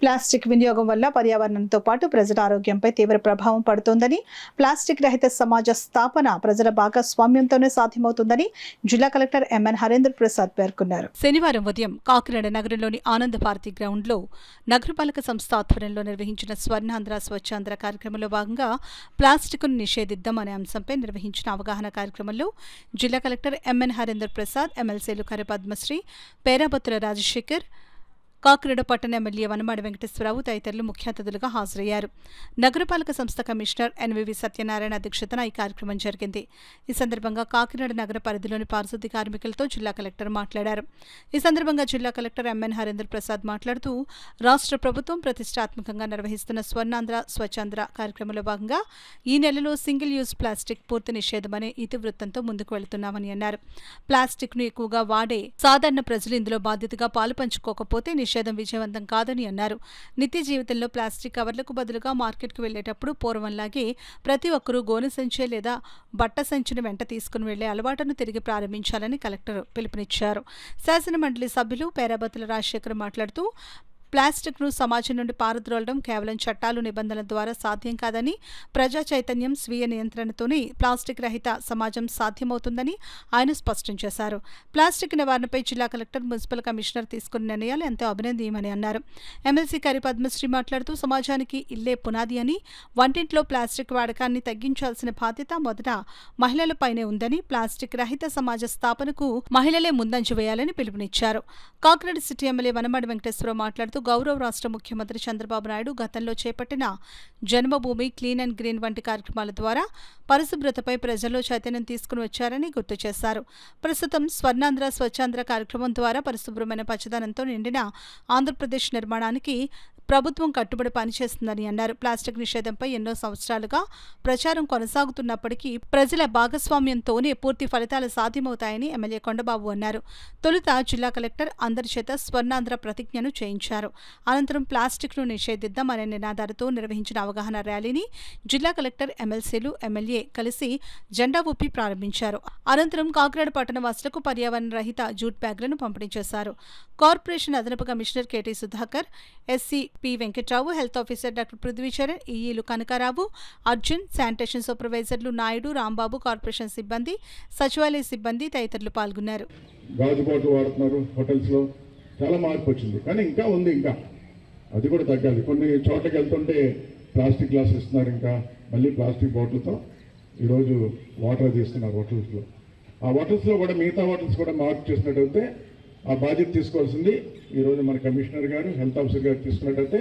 Plastic వినియోగం వల్ల పర్యావరణంతో పాటు ప్రజల ఆరోగ్యంపై తీవ్ర ప్రభావం పడుతోందని, ప్లాస్టిక్ రహిత సమాజ స్థాపన ప్రజల భాగస్వామ్యంతోనే సాధ్యమవుతుందని జిల్లా కలెక్టర్ ఎంఎన్ హరేంద్ర ప్రసాద్ పేర్కొన్నారు. శనివారం ఉదయం కాకినాడ నగరంలోని ఆనంద భారతి గ్రౌండ్లో నగరపాలక సంస్థ ఆధ్వర్యంలో నిర్వహించిన స్వర్ణాంధ్ర స్వచ్ఛాంధ్ర కార్యక్రమంలో భాగంగా ప్లాస్టిక్ను నిషేధిద్దాం అనే అంశంపై నిర్వహించిన అవగాహన కార్యక్రమంలో జిల్లా కలెక్టర్ ఎంఎన్ హరేంద్ర ప్రసాద్, ఎమ్మెల్సీలు కరి పద్మశ్రీ, పేరాబత్తుల రాజశేఖర్, కాకినాడ పట్టణ ఎమ్మెల్యే వనమాడి వెంకటేశ్వరరావు తదితరులు ముఖ్య అతిథులుగా హాజరయ్యారు. నగరపాలక సంస్థ కమిషనర్ ఎన్వివి సత్యనారాయణ అధ్యక్షతన ఈ కార్యక్రమం జరిగింది. ఈ సందర్భంగా కాకినాడ నగర పరిధిలోని పారిశుద్ధ్య కార్మికులతో జిల్లా కలెక్టర్ మాట్లాడారు. ఈ సందర్భంగా జిల్లా కలెక్టర్ ఎంఎన్ హరేంద్ర ప్రసాద్ మాట్లాడుతూ, రాష్ట్ర ప్రభుత్వం ప్రతిష్టాత్మకంగా నిర్వహిస్తున్న స్వర్ణాంధ్ర స్వచ్ఛాంధ్ర కార్యక్రమంలో భాగంగా ఈ నెలలో సింగిల్ యూజ్ ప్లాస్టిక్ పూర్తి నిషేధమనే ఇతివృత్తంతో ముందుకు వెళుతున్నామని అన్నారు. ప్లాస్టిక్ ను ఎక్కువగా వాడే సాధారణ ప్రజలు ఇందులో బాధ్యతగా పాలుపంచుకోకపోతే నిషేధం విజయవంతం కాదని అన్నారు. నిత్య జీవితంలో ప్లాస్టిక్ కవర్లకు బదులుగా మార్కెట్కు వెళ్లేటప్పుడు పూర్వంలాగే ప్రతి ఒక్కరూ గోనె సంచి లేదా బట్ట సంచిని వెంట తీసుకుని వెళ్లే అలవాటును తిరిగి ప్రారంభించాలని కలెక్టర్ పిలుపునిచ్చారు. శాసన మండలి సభ్యులు పేరాబత్తుల రాజశేఖర్ మాట్లాడుతూ, ప్లాస్టిక్ను సమాజం నుండి పారద్రోలడం కేవలం చట్టాలు, నిబంధనల ద్వారా సాధ్యం కాదని, ప్రజా చైతన్యం, స్వీయ నియంత్రణతోనే ప్లాస్టిక్ రహిత సమాజం సాధ్యమవుతుందని ఆయన స్పష్టం చేశారు. ప్లాస్టిక్ నివారణపై జిల్లా కలెక్టర్, మున్సిపల్ కమిషనర్ తీసుకున్న నిర్ణయాలు ఎంతో అభినందనీయమని అన్నారు. ఎమ్మెల్సీ కరి పద్మశ్రీ మాట్లాడుతూ, సమాజానికి ఇల్లే పునాది అని, వంటింట్లో ప్లాస్టిక్ వాడకాన్ని తగ్గించాల్సిన బాధ్యత మొదట మహిళలపైనే ఉందని, ప్లాస్టిక్ రహిత సమాజ స్థాపనకు మహిళలే ముందంజ వేయాలని పిలుపునిచ్చారు. కాకినాడ సిటీ ఎమ్మెల్యే వనమాడి వెంకటేశ్వరరావు మాట్లాడుతూ, గౌరవ రాష్ట్ర ముఖ్యమంత్రి చంద్రబాబు నాయుడు గతంలో చేపట్టిన జన్మభూమి, క్లీన్ అండ్ గ్రీన్ వంటి కార్యక్రమాల ద్వారా పరిశుభ్రతపై ప్రజల్లో చైతన్యం తీసుకుని వచ్చారని గుర్తు చేశారు. ప్రస్తుతం స్వర్ణాంధ్ర స్వచ్ఛాంధ్ర కార్యక్రమం ద్వారా పరిశుభ్రమైన పచ్చదనంతో నిండిన ఆంధ్రప్రదేశ్ నిర్మాణానికి ప్రభుత్వం కట్టుబడి పనిచేస్తుందని అన్నారు. ప్లాస్టిక్ నిషేధంపై ఎన్నో సంవత్సరాలుగా ప్రచారం కొనసాగుతున్నప్పటికీ ప్రజల భాగస్వామ్యంతోనే పూర్తి ఫలితాలు సాధ్యమవుతాయని ఎమ్మెల్యే కొండబాబు అన్నారు. తొలుత జిల్లా కలెక్టర్ అందరి చేత స్వర్ణాంధ్ర ప్రతిజ్ఞను చేయించారు. అనంతరం ప్లాస్టిక్ను నిషేధిద్దాం అనే నినాదాలతో నిర్వహించిన అవగాహన ర్యాలీని జిల్లా కలెక్టర్, ఎమ్మెల్సీలు, ఎమ్మెల్యే కలిసి జెండా ఊపి ప్రారంభించారు. అనంతరం కాకినాడ పట్టణ వాసులకు పర్యావరణ రహిత జూట్ బ్యాగ్లను పంపిణీ చేశారు. కార్పొరేషన్ అదనపు commissioner KT Sudhakar, SC P Venkatrao, health officer doctor Prithvicharan, ఈఈలు కనకారావు, అర్జున్, శానిటేషన్ సూపర్వైజర్లు నాయుడు, రాంబాబు, కార్పొరేషన్ సిబ్బంది, సచివాలయ సిబ్బంది తదితరులు పాల్గొన్నారు. గాజు బాటిల్ వాడుతున్నారు హోటల్స్ లో, చాలా మార్పు వచ్చింది, కానీ ఇంకా ఉంది, ఇంకా అది కూడా తగ్గాలి. కొన్ని చోట్లకి వెళ్తుంటే ప్లాస్టిక్ గ్లాస్ ఇస్తున్నారు, ఇంకా మళ్ళీ ప్లాస్టిక్ బాటిల్తో ఈరోజు వాటర్ తీస్తున్నారు హోటల్స్లో. ఆ హోటల్స్లో కూడా మిగతా హోటల్స్ కూడా మార్పు చేసినట్టయితే ఆ బాధ్యత తీసుకోవాల్సింది ఈరోజు మన కమిషనర్ గారు, హెల్త్ ఆఫీసర్ గారు తీసుకున్నట్టయితే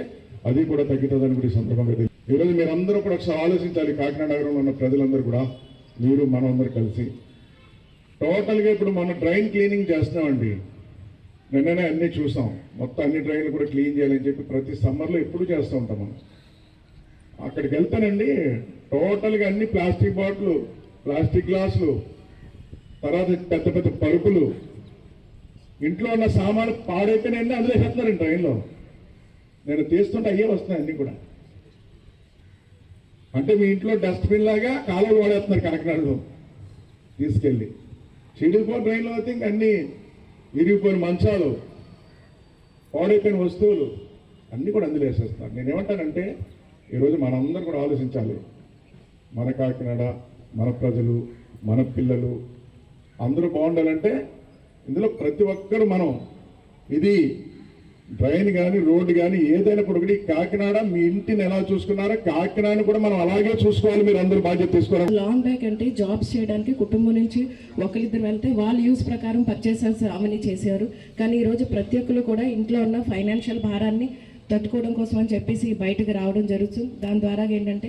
అది కూడా తగ్గుతుందని కూడా ఈ సందర్భంగా ఈరోజు మీరందరూ కూడా ఒకసారి ఆలోచించాలి. కాకినాడ నగరంలో ఉన్న ప్రజలందరూ కూడా, మీరు మనందరూ కలిసి టోటల్గా ఇప్పుడు మనం డ్రైన్ క్లీనింగ్ చేస్తున్నామండి. నిన్ననే అన్నీ చూసాం, మొత్తం అన్ని డ్రైన్లు కూడా క్లీన్ చేయాలని చెప్పి ప్రతి సమ్మర్లో ఎప్పుడు చేస్తూ ఉంటాం మనం. అక్కడికి వెళ్తానండి, టోటల్గా అన్ని ప్లాస్టిక్ బాటిల్, ప్లాస్టిక్ గ్లాసులు, తర్వాత పెద్ద పెద్ద పరుపులు, ఇంట్లో ఉన్న సామాను పాడైతేనే అందులో వేస్తున్నారండి ట్రైన్లో. నేను తీస్తుంటే అయ్యే వస్తున్నాయి అన్నీ కూడా. అంటే మీ ఇంట్లో డస్ట్బిన్ లాగా కాలువలు వాడేస్తున్నారు కాకినాడలో తీసుకెళ్ళి. చిడిపోయిన ట్రైన్లో అయితే ఇంక అన్నీ విరిగిపోయిన మంచాలు, పాడైపోయిన వస్తువులు అన్నీ కూడా అందులో వేసేస్తున్నారు. నేనేమంటానంటే ఈరోజు మనందరూ కూడా ఆలోచించాలి. మన కాకినాడ, మన ప్రజలు, మన పిల్లలు అందరూ బాగుండాలంటే ఇందులో ప్రతి ఒక్కరు మనం, ఇది డ్రైన్ కానీ రోడ్డు కానీ ఏదైనా కూడా కాకినాడ మీ ఇంటిని ఎలా చూసుకున్నారో కాకినాడని కూడా మనం అలాగే చూసుకోవాలి. మీరు అందరూ బాధ్యత తీసుకోవాలి. లాంగ్ బ్యాక్ అంటే జాబ్స్ చేయడానికి కుటుంబం నుంచి ఒకరిద్దరు వెళ్తే వాళ్ళ యూస్ ప్రకారం పర్చేసెస్ అవన్నీ చేశారు. కానీ ఈరోజు ప్రతి ఒక్కరు కూడా ఇంట్లో ఉన్న ఫైనాన్షియల్ భారాన్ని తట్టుకోవడం కోసం అని చెప్పేసి బయటకు రావడం జరుగుతుంది. దాని ద్వారా ఏంటంటే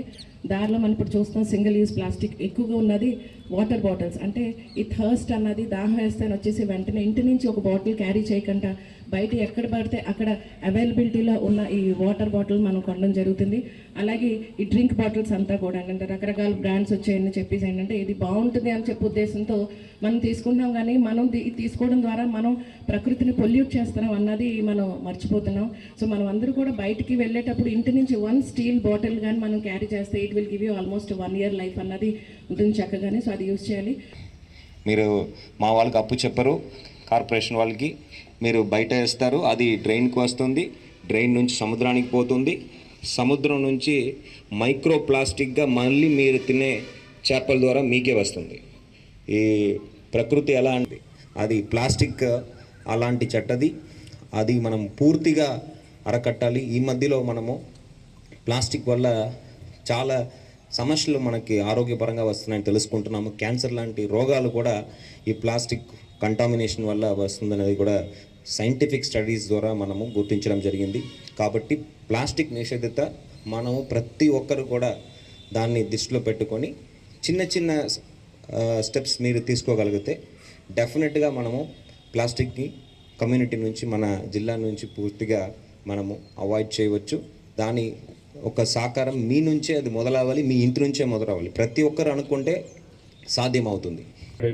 దారిలో మనం ఇప్పుడు చూస్తున్నాం సింగిల్ యూజ్ ప్లాస్టిక్ ఎక్కువగా ఉన్నది. వాటర్ బాటిల్స్ అంటే ఈ థర్స్ట్ అన్నది, దాహం వేస్తే వచ్చేసి వెంటనే ఇంటి నుంచి ఒక బాటిల్ క్యారీ చేయకుండా బయట ఎక్కడ పడితే అక్కడ అవైలబిలిటీలో ఉన్న ఈ వాటర్ బాటిల్ మనం కొనడం జరుగుతుంది. అలాగే ఈ డ్రింక్ బాటిల్స్ అంతా కూడా అంటే రకరకాల బ్రాండ్స్ వచ్చాయని చెప్పేసి ఏంటంటే ఇది బాగుంటుంది అని చెప్పే ఉద్దేశంతో మనం తీసుకుంటాం. కానీ మనం తీసుకోవడం ద్వారా మనం ప్రకృతిని పొల్యూట్ చేస్తున్నాం అన్నది మనం మర్చిపోతున్నాం. సో మనం అందరూ కూడా బయటికి వెళ్ళేటప్పుడు ఇంటి నుంచి 1 స్టీల్ బాటిల్ కానీ మనం క్యారీ చేస్తే it will give you almost 1 year life అన్నది ఉంటుంది చక్కగానే. సో అది యూజ్ చేయాలి. మీరు మా వాళ్ళకి అప్పు చెప్పరు, కార్పొరేషన్ వాళ్ళకి మీరు బయట వేస్తారు, అది డ్రైన్కి వస్తుంది. డ్రైన్ నుంచి సముద్రానికి పోతుంది. సముద్రం నుంచి మైక్రో ప్లాస్టిక్గా మళ్ళీ మీరు తినే చేపల ద్వారా మీకే వస్తుంది. ఈ ప్రకృతి ఎలా అంటే అది ప్లాస్టిక్ అలాంటి చెట్టది, అది మనం పూర్తిగా అరకట్టాలి. ఈ మధ్యలో మనము ప్లాస్టిక్ వల్ల చాలా సమస్యలు మనకి ఆరోగ్యపరంగా వస్తున్నాయని తెలుసుకుంటున్నాము. క్యాన్సర్ లాంటి రోగాలు కూడా ఈ ప్లాస్టిక్ కంటామినేషన్ వల్ల వస్తుందనేది కూడా సైంటిఫిక్ స్టడీస్ ద్వారా మనము గుర్తించడం జరిగింది. కాబట్టి ప్లాస్టిక్ నిషేధిత మనము ప్రతి ఒక్కరు కూడా దాన్ని దృష్టిలో పెట్టుకొని చిన్న చిన్న స్టెప్స్ మీరు తీసుకోగలిగితే డెఫినెట్గా మనము ప్లాస్టిక్ని కమ్యూనిటీ నుంచి మన జిల్లా నుంచి పూర్తిగా మనము అవాయిడ్ చేయవచ్చు. దాని ఒక సహకారం మీ నుంచే అది మొదలవ్వాలి, మీ ఇంటి నుంచే మొదలవ్వాలి. ప్రతి ఒక్కరు అనుకుంటే సాధ్యమవుతుంది.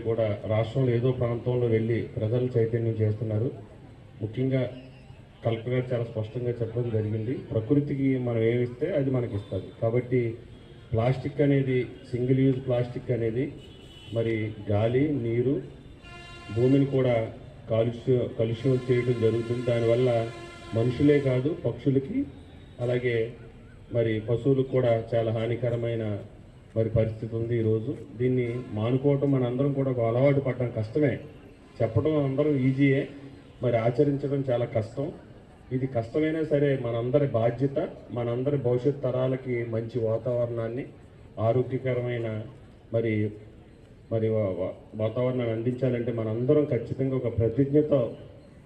కూడా రాష్ట్రంలో ఏదో ప్రాంతంలో వెళ్ళి ప్రజలు చైతన్యం చేస్తున్నారు. ముఖ్యంగా కలెక్టర్ గారు చాలా స్పష్టంగా చెప్పడం జరిగింది, ప్రకృతికి మనం ఏమిస్తే అది మనకి ఇస్తుంది. కాబట్టి ప్లాస్టిక్ అనేది, సింగిల్ యూజ్ ప్లాస్టిక్ అనేది మరి గాలి, నీరు, భూమిని కూడా కలుషితం చేయడం జరుగుతుంది. దానివల్ల మనుషులే కాదు పక్షులకి అలాగే మరి పశువులకు కూడా చాలా హానికరమైన మరి పరిస్థితి ఉంది ఈరోజు. దీన్ని మానుకోవటం మనందరం కూడా ఒక అలవాటు పడడం కష్టమే. చెప్పడం అందరం ఈజీయే, మరి ఆచరించడం చాలా కష్టం. ఇది కష్టమైనా సరే మనందరి బాధ్యత, మనందరి భవిష్యత్ తరాలకి మంచి వాతావరణాన్ని, ఆరోగ్యకరమైన మరి మరి వాతావరణాన్ని అందించాలంటే మనందరం ఖచ్చితంగా ఒక ప్రతిజ్ఞతో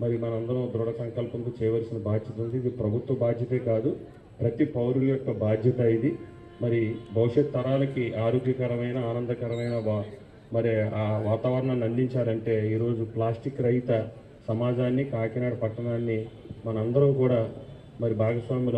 మరి మనందరం దృఢ సంకల్పంతో చేయవలసిన బాధ్యత ఉంది. ఇది ప్రభుత్వ బాధ్యతే కాదు, ప్రతి పౌరుల యొక్క బాధ్యత ఇది. మరి భవిష్యత్ తరాలకి ఆరోగ్యకరమైన, ఆనందకరమైన మరి ఆ వాతావరణాన్ని అందించాలంటే ఈరోజు ప్లాస్టిక్ రహిత సమాజాన్ని, కాకినాడ పట్టణాన్ని మనందరం కూడా మరి భాగస్వాములు